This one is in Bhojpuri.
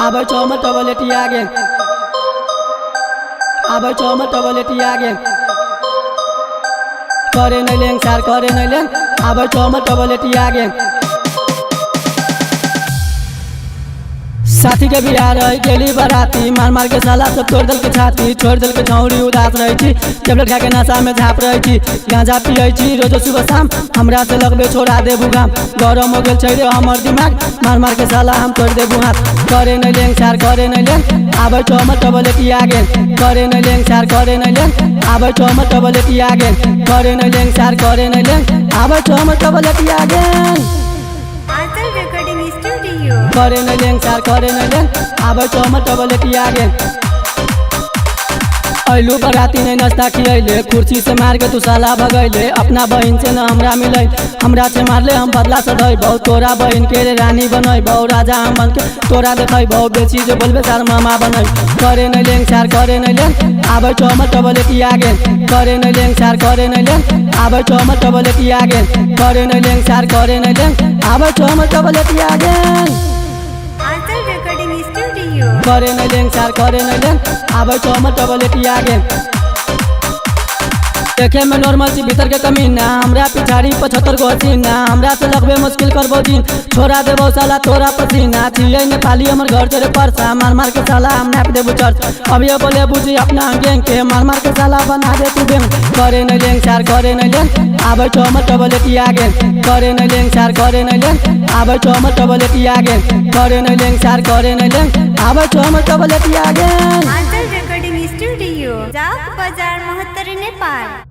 आबै छौ हमर टॉयलेट आगे आबै छौ हमर टॉयलेट आगे करे नहीं लेंग सार करे नहीं लेंग आबै छौ हमर टॉयलेट आगे साथी के बिहार रही गेली बराती मार मार के साला सब तोड़ दल के छाती छोड़ दल के छौड़ी उदास रही थी टेबलेट खा के नशा में झाप रही थी गांजा पिए छी रोज सुबह शाम हमरा से लगबे छोड़ा देबू गाम गरम हो गेल छै रे हमर दिमाग मार मार के साला हम तोड़ देबू हाथ करे नहीं लेंग सार करे नहीं लेंग आबै छौ हमर टॉयलेट आगे करे नहीं लेंग सार करे नहीं लेंग आबै छौ हमर टॉयलेट आगे करे नहीं लेंग सार करे नहीं लेंग आबै छौ हमर टॉयलेट आगे आंचल रिकॉर्डिंग स्टूडियो करे नहीं लेंग सार करे नहीं लेंग आबै छौ हमर टॉयलेट आगे अइलू बराती नहीं नाश्ता खियले कुर्सी से मार के तू साला भगैले अपना बहन से न हमरा मिले हमरा से मारले हम बदला से धई बहु तोरा बहन के रे रानी बनई बहु राजा हम बन के तोरा देखई बहु बेची जो बोलबे सार मामा बनई करे नहीं लेंग सार करे नहीं लेंग आबै छौ हमर टॉयलेट आगे करे नहीं लेंग सार करे नहीं लेंग आबै छौ हमर टॉयलेट आगे करे नहीं लेंग सार करे नहीं लेंग आबै छौ हमर टॉयलेट आगे आंचल रिकॉर्डिंग स्टूडियो करे नहीं लेंग सार करे नहीं लेंग आबै छौ हमर टॉयलेट आगे देखे में नॉर्मल सी भीतर के कमीना हमरा पिछाड़ी 75 गो हसीना हमरा से लगबे मुश्किल करबो दिन छोड़ा देबो साला तोरा पसीना छियै नेपाली हमर घर तेरे परसा मार मार के साला हम नाप देबो चर्च अब ये बोले बुझी अपना गैंग के मार मार के साला बना दे तू बेम करे नहीं लेंग सार करे नहीं लेंग आबै छौ हमर टॉयलेट आगे करे नहीं लेंग सार करे नहीं लेंग आबै छौ हमर टॉयलेट आगे करे नहीं लेंग सार करे नहीं लेंग आबै छौ हमर टॉयलेट आगे आंचल रिकॉर्डिंग स्टूडियो जाओ बाजार महत्तर नेपाल।